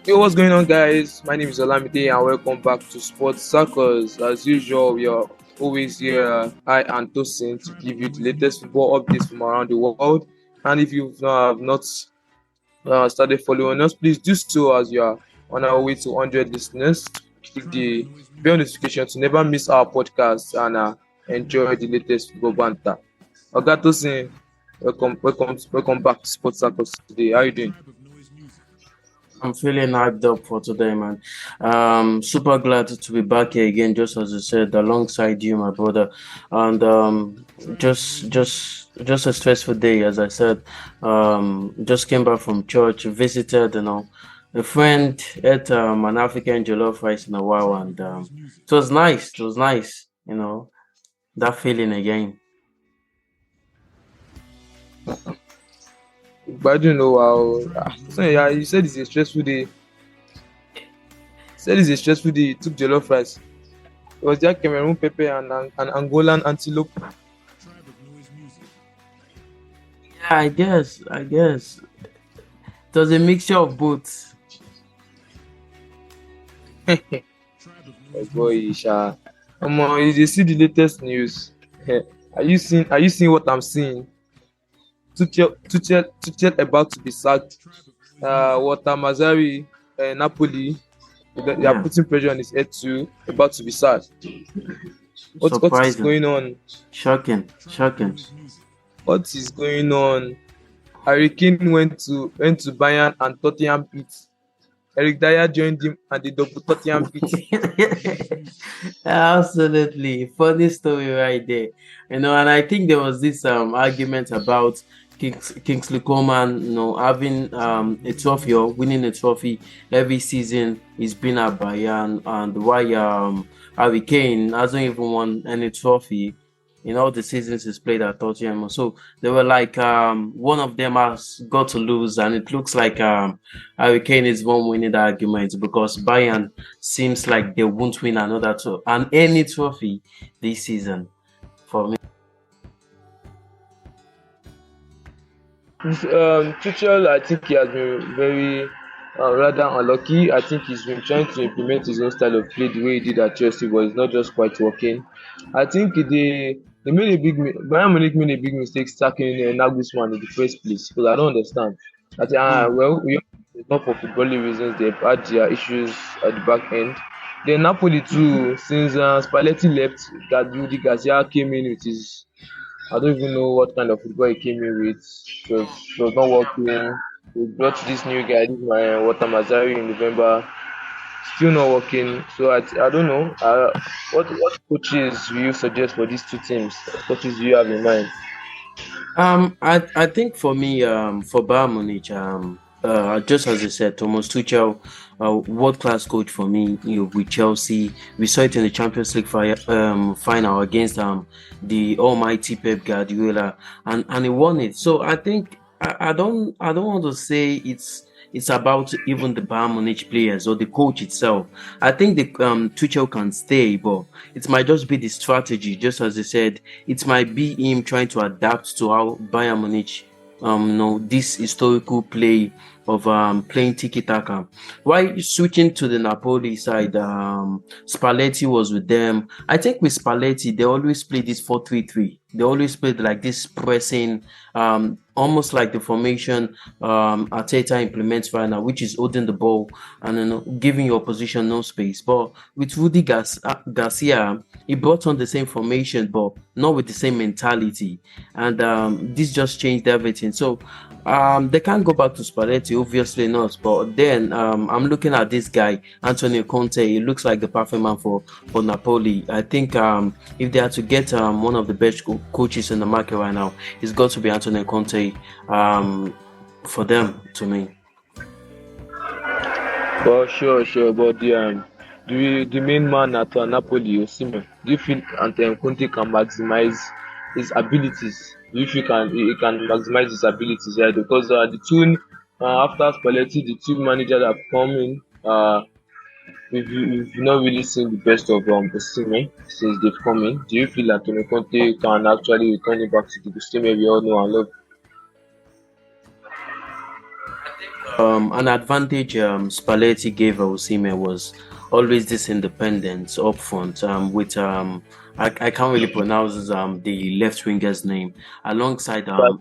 Yo, what's going on, guys? My name is Olamide, and welcome back to Sports Circles. As usual, we are always here, I and Tosin, to give you the latest football updates from around the world. And if you've not started following us, please do so as you are on our way to 100 listeners. Click the bell notification to never miss our podcast and enjoy the latest football banter. Oga Tosin, welcome back to Sports Circles today. How you doing? I'm feeling hyped up for today, man. Super glad to be back here again, just as you said, alongside you, my brother. And just a stressful day, as I said. Just came back from church, visited, a friend, ate an African jollof rice in a while, and it was nice. It was nice, that feeling again. But you know, so yeah, you said it's a stressful day. Said it's a stressful day. You took jollof rice. It was there Cameroon pepper and an Angolan antelope. Yeah, I guess. It was a mixture of both. Oh boy, Sha. You dey see the latest news. Are you seeing what I'm seeing? Tuchel about to be sacked. Walter Mazzarri, Napoli, they are Yeah, putting pressure on his head too. About to be sacked. What is surprising, going on? shocking. What is going on? Harry Kane went to Bayern and Tottenham beat. Eric Dyer joined him and the double Tottenham beat. Absolutely. Funny story right there. And I think there was this argument about Kingsley Coman, having a trophy or winning a trophy every season. He's been at Bayern, and why Harry Kane hasn't even won any trophy in all the seasons he's played at Tottenham. So they were like one of them has got to lose, and it looks like Harry Kane is one winning the argument because Bayern seems like they won't win another and any trophy this season for me. Tuchel, I think he has been very rather unlucky. I think he's been trying to implement his own style of play the way he did at Chelsea, but it's not just quite working. I think they made a Bayern Munich made a big mistake sacking Nagelsmann in the first place because I don't understand. I think Hmm. well, it's not for footballing reasons. They've had their issues at the back end. Then Napoli too, since Spalletti left, that Rudi Garcia came in with his I don't even know what kind of football he came in with. It was not working. We brought this new guy, this my Walter Mazzarri in November. Still not working. So I don't know. What coaches will you suggest for these two teams? What coaches do you have in mind? I think for me, for Bayern Munich, just as I said, Thomas Tuchel, world class coach for me. With Chelsea, we saw it in the Champions League final against the almighty Pep Guardiola, and he won it. So I think I don't want to say it's about even the Bayern Munich players or the coach itself. I think the Tuchel can stay, but it might just be the strategy. Just as I said, it might be him trying to adapt to how Bayern Munich, this historical play of playing tiki taka. While switching to the Napoli side, Spalletti was with them. I think with Spalletti, they always play this 4-3-3. They always played like this pressing, almost like the formation Arteta implements right now, which is holding the ball and giving your opposition no space. But with Garcia, he brought on the same formation, but not with the same mentality, and this just changed everything. So they can't go back to Spalletti, obviously not. But then I'm looking at this guy, Antonio Conte. He looks like the perfect man for Napoli. I think if they had to get one of the best coaches in the market right now, it's got to be Antonio Conte for them, to me. Well, sure. But the main man at Napoli, Osimhen, do you feel Antonio Conte can maximize his abilities? Do you feel he can maximize his abilities, right? Because the two after Spalletti, the two managers that have come in, we've not really seen the best of Osimhen since they've come in. Do you feel Antonio Conte can actually return it back to the Osimhen we all know and love? An advantage Spalletti gave Osimhen was always this independence up front. With I can't really pronounce the left winger's name alongside Like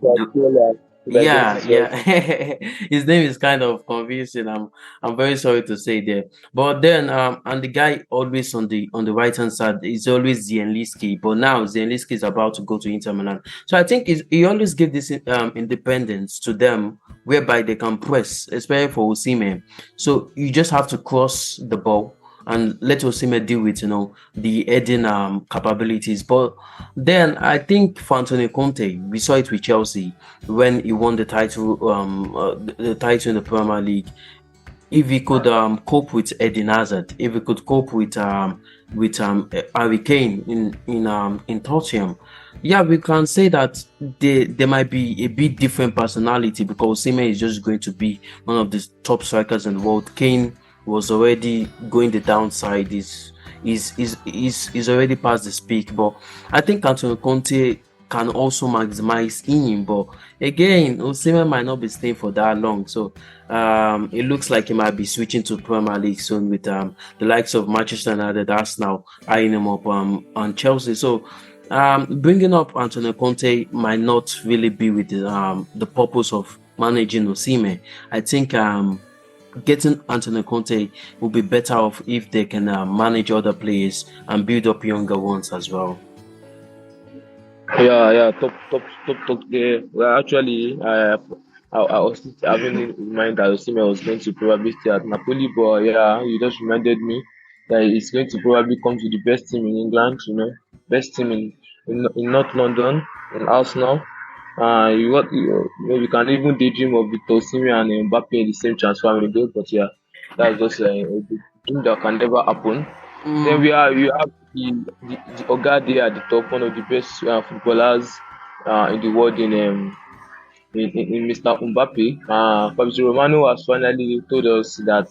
yeah, 2012. yeah. His name is kind of confusing. I'm very sorry to say there. But then and the guy always on the right hand side is always Zielinski. But now Zielinski is about to go to Inter Milan. So I think he always give this independence to them whereby they can press, especially for Osimhen. So you just have to cross the ball and let Osimhen deal with the heading capabilities. But then I think for Antonio Conte, we saw it with Chelsea when he won the title, the title in the Premier League. If he could cope with Eden Hazard, if he could cope with Harry Kane in Tottenham, yeah, we can say that there might be a bit different personality because Osimhen is just going to be one of the top strikers in the world. Kane was already going the downside. Is already past the peak, but I think Antonio Conte can also maximize him. But again, Osimhen might not be staying for that long, so it looks like he might be switching to Premier League soon with the likes of Manchester United, Arsenal eyeing him up on Chelsea. So bringing up Antonio Conte might not really be with the purpose of managing Osimhen. I think getting Antonio Conte will be better off if they can manage other players and build up younger ones as well. Yeah, top there. Well, actually, I was having in mind that Osimhen was going to probably stay at Napoli, but yeah, you just reminded me that he's going to probably come to the best team in England, best team in North London, in Arsenal. You can even daydream of the Osimhen and Mbappe in the same transfer window, but yeah, that's just a dream that can never happen. Then we have the Oga there at the top, one of the best footballers in the world in Mr. Mbappe. Fabrizio Romano has finally told us that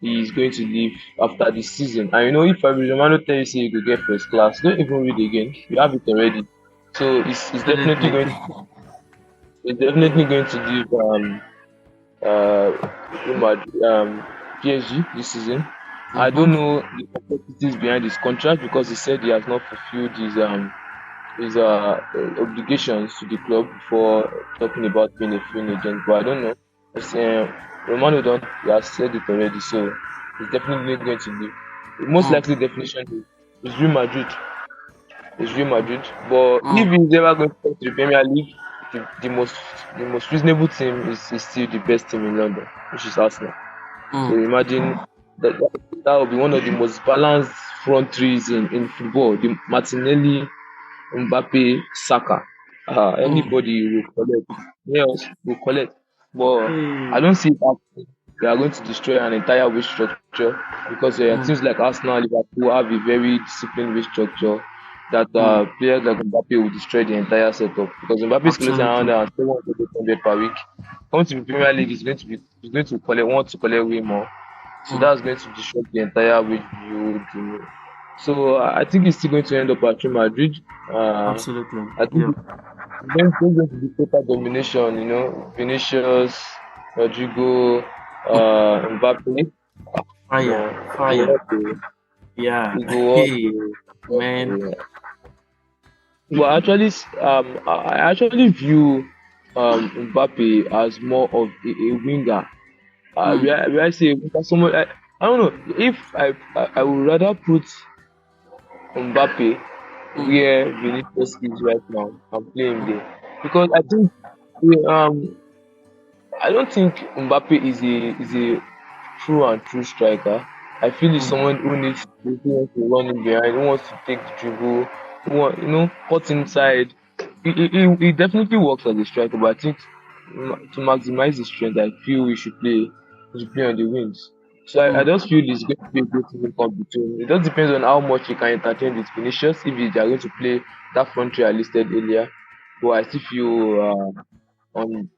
he is going to leave after this season. And if Fabrizio Romano tells you you could get first class, don't even read again. You have it already. So it's definitely going Absolutely. to leave Real Madrid, PSG this season. I don't Mm-hmm. know the complexities behind his contract because he said he has not fulfilled his obligations to the club before talking about being a free agent. But I don't know. It's, Romano don't he has said it already, so he's definitely going to leave. The most Mm, likely definition is Real Madrid. Is Real Madrid. But if mm, he's ever going to come to the Premier League, the most reasonable team is still the best team in London, which is Arsenal. So mm, imagine that will be one of the most balanced front threes in football. The Martinelli, Mbappe, Saka. mm. Anybody will collect. Yes, will collect. But I Hey. don't see that they are going to destroy an entire wage structure because Mm, teams like Arsenal, Liverpool have a very disciplined wage structure that mm. players like Mbappe will destroy the entire setup because Mbappe is collecting around Absolutely. 700 per week. Coming to the Premier League is going to collect way more. So Mm, that's going to disrupt the entire wage bill. So I think he's still going to end up at Real Madrid. absolutely. I think Yeah. there's going to be total domination. Vinicius, Rodrigo, Mbappe. Fire. We go Fire. up to, Yeah. we go up Hey, to, up man. to But actually, I actually view Mbappe as more of a winger. Mm, Where I say a winger, someone I don't know if I would rather put Mbappe mm, where Vinicius is right now and play him there because um I don't think Mbappe is a true and true striker. I feel he's mm, someone who wants to run in behind, who wants to take the dribble, cut inside. He definitely works as a striker, but I think to maximize his strength, I feel he should play on the wings. So I mm, just feel it's going to be a great team come between. It just depends on how much he can entertain with Vinicius if they are going to play that front three I listed earlier. But I still feel on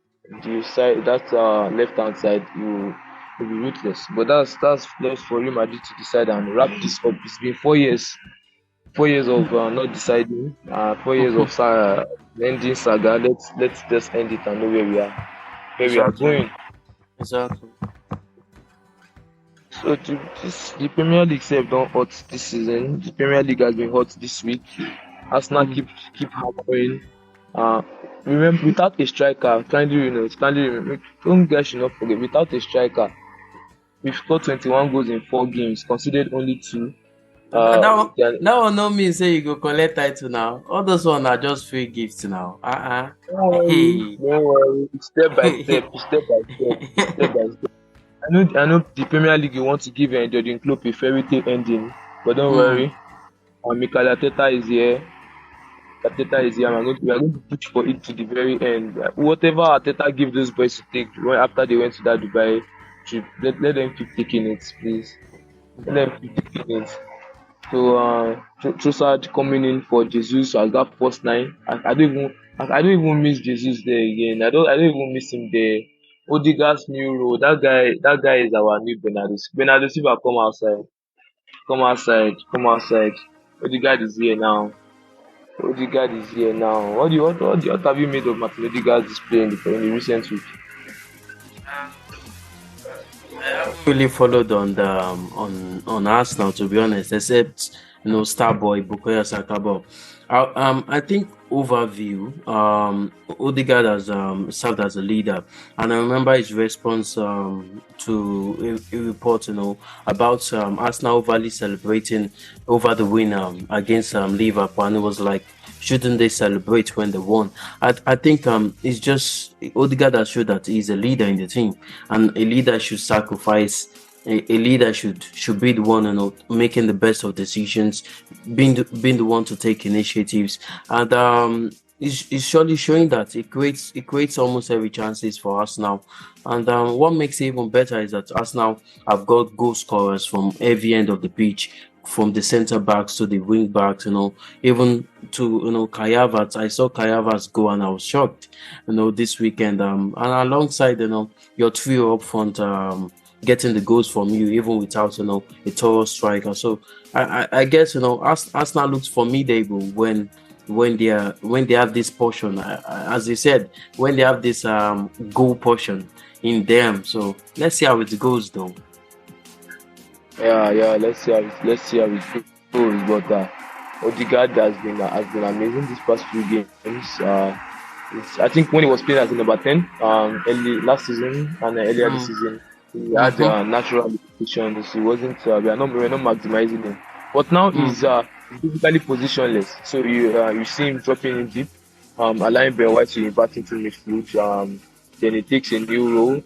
the side that left hand side will be ruthless. But that's left for Real Madrid to decide and wrap this up. It's been 4 years, 4 years of not deciding, 4 years of mhm. ending saga. Let's just end it and know where we are Exactly. going. exactly. So the Premier League sef don hot this season. The Premier League has been hot this week. Arsenal Mm. keep hammering. Uh, remember, without a striker, kindly remember, don't guys should not forget, without a striker, we've scored 21 goals in 4 games, conceded only 2. That one no mean say you go collect title now. All those one are just free gifts now. Hey. Don't worry, step by step, step by step. I know the Premier League you want to give Jurgen Klopp a fairy tale ending, but don't Mm. worry. Mikel Arteta is here. Arteta is here. We are going to push for it to the very end. Whatever Arteta give those boys to take after they went to that Dubai trip, let them keep taking it, please. Let them keep taking it. So Trossard coming in for Jesus as that first nine. I don't even miss Jesus there again. I don't even miss him there. Odegaard's new role. That guy is our new Bernardo. Bernardo Silva, come outside. Come outside. Come outside. Odegaard is here now. Odegaard is here now. What have you made of Martin Odegaard's display in the recent week? Really followed on the on Arsenal, to be honest, except Starboy Bukayo Saka. But I think overview, Odegaard has served as a leader, and I remember his response to a report, about Arsenal overly celebrating over the win against Liverpool, and it was like, shouldn't they celebrate when they won? I think it's just Odegaard has showed that he's a leader in the team, and a leader should sacrifice. A leader should be the one, making the best of decisions, being the one to take initiatives, and it's surely showing that it creates almost every chances for us now. And what makes it even better is that Arsenal have got goal scorers from every end of the pitch, from the centre backs to the wing backs, even to Kai Havertz. I saw Kai Havertz go and I was shocked, this weekend. And alongside, your trio up front, getting the goals from you, even without a thorough striker. So I guess Arsenal looks formidable when they have this portion, as you said, when they have this goal portion in them. So let's see how it goes, though. Yeah. Let's see how it goes. But Odegaard has been amazing these past few games. I think when he was playing as a number 10, early last season and earlier this Mm. season, he had Mm-hmm. natural limitations. He wasn't. We are not maximizing him. But now Mm. he's physically positionless. So you see him dropping in deep, allowing Ben White to invert into midfield. Then he takes a new role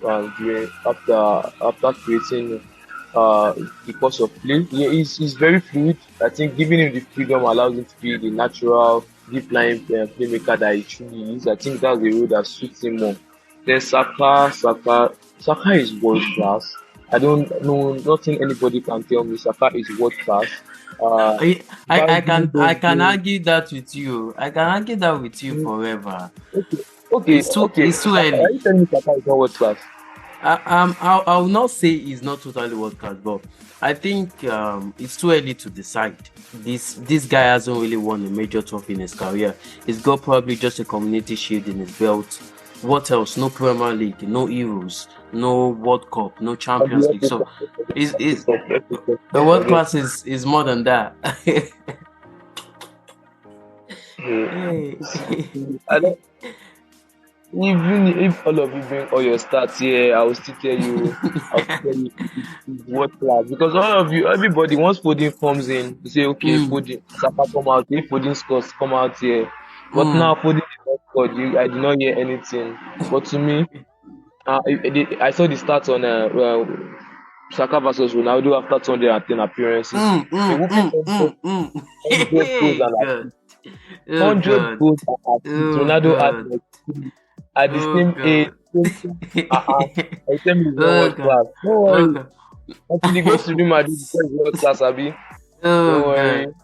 after creating uh, the course of play. He's very fluid. I think giving him the freedom allows him to be the natural deep line playmaker that he truly is. I think that's the role that suits him more. Then Saka is world class. I don't know, nothing anybody can tell me. Saka is world class. Uh, I, I Banging can I those can goals. argue that with you. I can argue that with you forever. Okay, It's too Saka, are early. you telling me Saka is not world class? I will not say he's not totally world class, but I think it's too early to decide. This guy hasn't really won a major trophy in his career. He's got probably just a community shield in his belt. What else? No Premier League, no Euros, no World Cup, no And Champions the League. FA So Cup, is a let's world forget. class is more than that. Hmm. Hey. I don't, even if all of you bring all your stats here, I will still tell you it's world class because all of you, everybody, once Foden comes in, you say, okay, Mm, Foden, Saka come out, if Foden scores, come out here. But mm. now Foden is not scored. I did not hear anything. But to me, I saw the stats on Saka versus Ronaldo after 210 appearances. A whooping hundred goals Hey, and God. assists. Oh, 100 God. goals and assists. Oh, Ronaldo had God. like two at the Oh, same age. God. I tell me he's not Oh, world God. class. Don't Oh, worry. God. Until he goes to Real Madrid, because he's world class, Abi. Oh, Don't worry. God.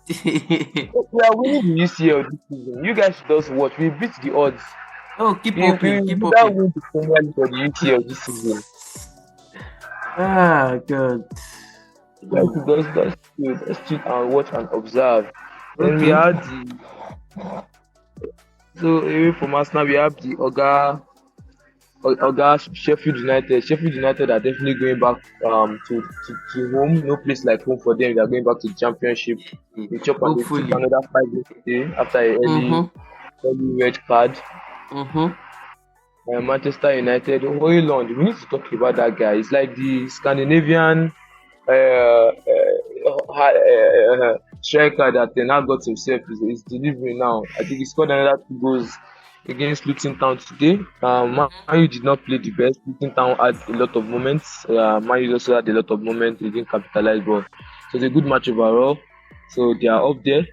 We are winning the UCL this season. You guys should just watch. We beat the odds. Oh, keep We hoping. Keep without hoping. win the Premier League for the UCL this season. Ah, God. You guys should just sit and watch and observe. Then we Okay. had away from Arsenal, we have the Oga Sheffield United. Sheffield United are definitely going back to home. No place like home for them. They are going back to the championship. They took Hopefully. another 5 days today after a Mm-hmm. early red card. Mm-hmm. Manchester United. Hoyland, we need to talk about that guy. It's like the Scandinavian striker that now got himself is delivering now. I think he scored another 2 goals against Luton Town today. Man U did not play the best. Luton Town had a lot of moments. Man U also had a lot of moments. They didn't capitalize, but so it's a good match overall. So they are up there.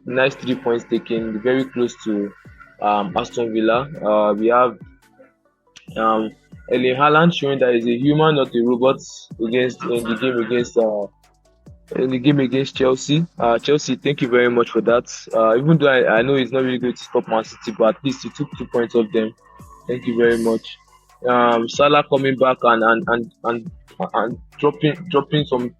Nice 3 points taken, very close to Aston Villa. We have um, Erling Haaland showing that he's a human, not a robot, against in the game against Chelsea. Chelsea, thank you very much for that. Even though I know it's not really going to stop Man City, but at least you took 2 points off them. Thank you very much. Salah coming back and dropping some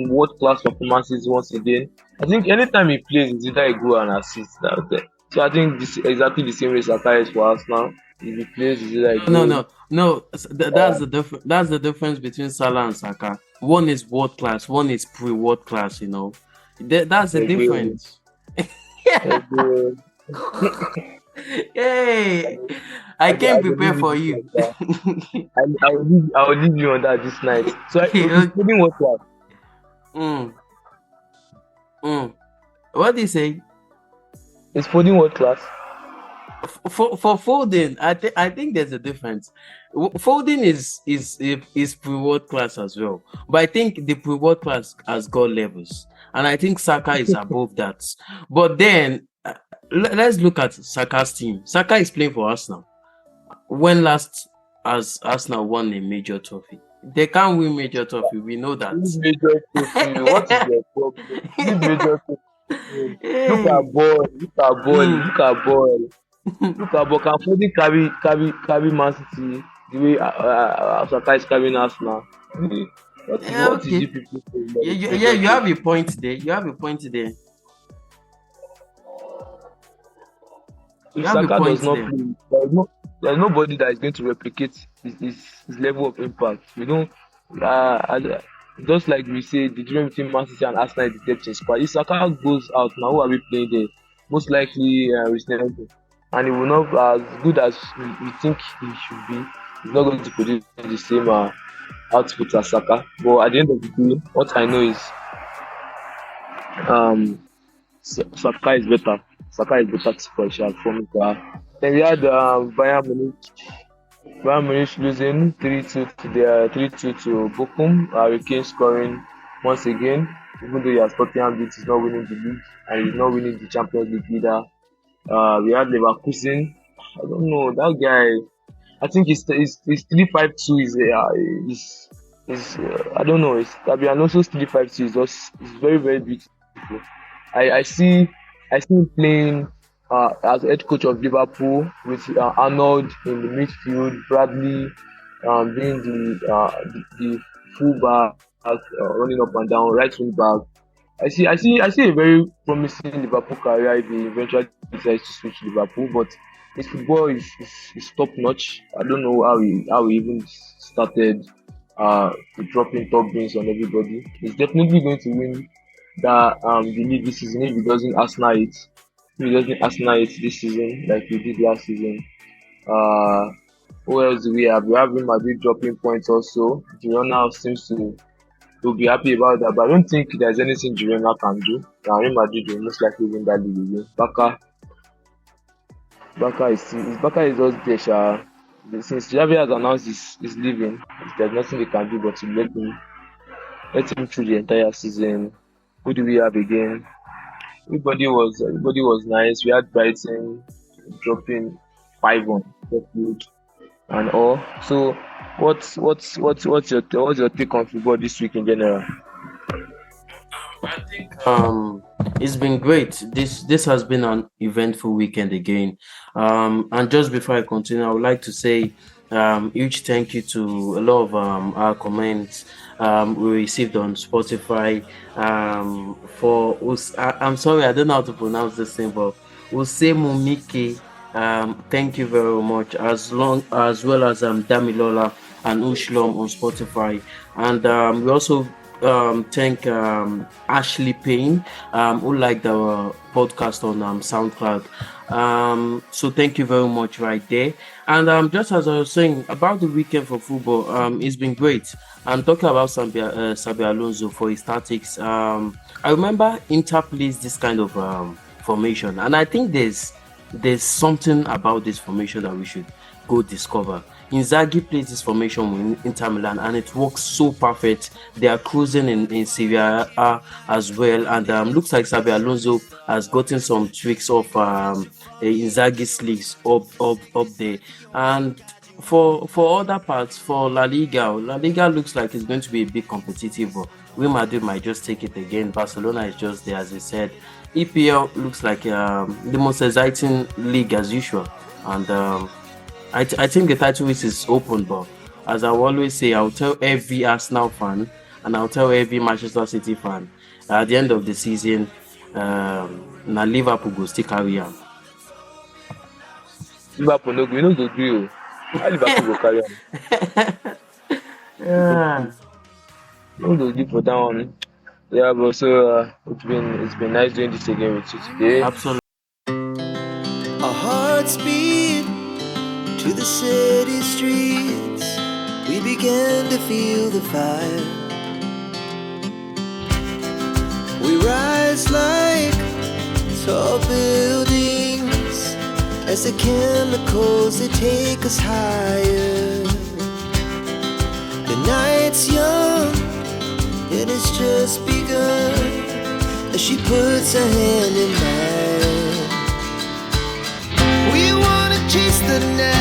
world class performances once again. I think anytime he plays, it's either a goal and assist. That's it. So I think this is exactly the same way Saka is for us now. If he plays, it's either a No, goal. no, no. That's Uh, the difference. That's the difference between Salah and Saka. One is world class. One is pre-world class. That's the a goal. difference. A goal. Hey, I I came will prepared leave for it you. like that. I will leave you on that this night. So it's Okay. putting what class? Mm, mm. What do you say? It's putting what class? For Foden, I think there's a difference. Foden is pre-world class as well, but I think the pre-world class has got levels, and I think Saka is above that. But then let's look at Saka's team. Saka is playing for Arsenal. When last has Arsenal won a major trophy? They can't win major trophy. We know that. Leave major trophy. What is your problem? Leave major trophy. Look Hey. at ball. Look at ball. Mm. Look at ball. Look at ball. Can Foden carry Man City the way Saka is carrying us now? Yeah, What is you okay. people saying Yeah, about yeah, major you have trophy? a point there. You have a point there. You If have a Saka point does not there. play, there's nobody that is going to replicate his level of impact. We don't just like we say the difference between Man City and Arsenal is the depth in squad. If Saka goes out now, who are we playing there? Most likely Reece Nelson. And he will not as good as we think he should be. He's not going to produce the same output as Saka. But at the end of the day, what I know is um Saka is better. Saka is better for sure for me. Then we had Bayern Munich losing 3-2 to their 3-2 to Bochum. Kane scoring once again, even though he has Tottenham beat, he's not winning the league and he's not winning the Champions League either. We had Leverkusen. I don't know that guy. I think his 3-5-2 I don't know. It's Tabi Alonso's 3-5-2 is very very beautiful. I see him playing as head coach of Liverpool with Arnold in the midfield, Bradley being the full back, running up and down, right wing back. I see a very promising Liverpool career if he eventually decides to switch to Liverpool, but his football is top notch. I don't know how he even started dropping top bins on everybody. He's definitely going to win that the league this season if he doesn't Arsenal it. If he doesn't Arsenal it this season like he did last season. Uh who else do we have? We have Real Madrid dropping points also. Girona seems to be happy about that, but I don't think there's anything Girona can do. Real Madrid will most likely win that league again. Baka is just there, sha. Since Xavi has announced he's leaving, there's nothing they can do but to let him through the entire season. Who do we have again? Everybody was nice. We had Brighton dropping 5 on Sheffield and all. So what's your take on football this week in general? I think it's been great. This has been an eventful weekend again. And just before I continue, I would like to say huge thank you to a lot of our comments we received on Spotify. I'm sorry, I don't know how to pronounce this thing, but Use Mumike Thank you very much. As well as Damilola and Ushlom on Spotify, and we also thank Ashley Payne, who liked our podcast on SoundCloud. So thank you very much right there. And just as I was saying about the weekend for football, it's been great. I'm talking about Sabi Alonso for his tactics. I remember Inter plays this kind of formation, and I think there's something about this formation that we should go discover. Inzaghi plays this formation with Inter Milan and it works so perfect. They are cruising in Serie A as well, and looks like Xabi Alonso has gotten some tricks of Inzaghi's leagues up there. And for other parts, for La Liga looks like it's going to be a bit competitive, but Real Madrid might just take it again. Barcelona is just there, as I said. EPL looks like the most exciting league as usual, and I think the title race is open. But as I will always say, I'll tell every Arsenal fan and I'll tell every Manchester City fan at the end of the season, na Liverpool go still carry am. Liverpool no go, we no go gree o. How Liverpool go carry am? Yeah, No go gree for that one. Yeah, but so it's been nice doing this again with you today. absolutely. Our hearts beat to the city streets. We began to feel the fire. We rise like tall buildings as the chemicals they take us higher. The night's young and it's just begun as she puts her hand in mine. We wanna chase the night.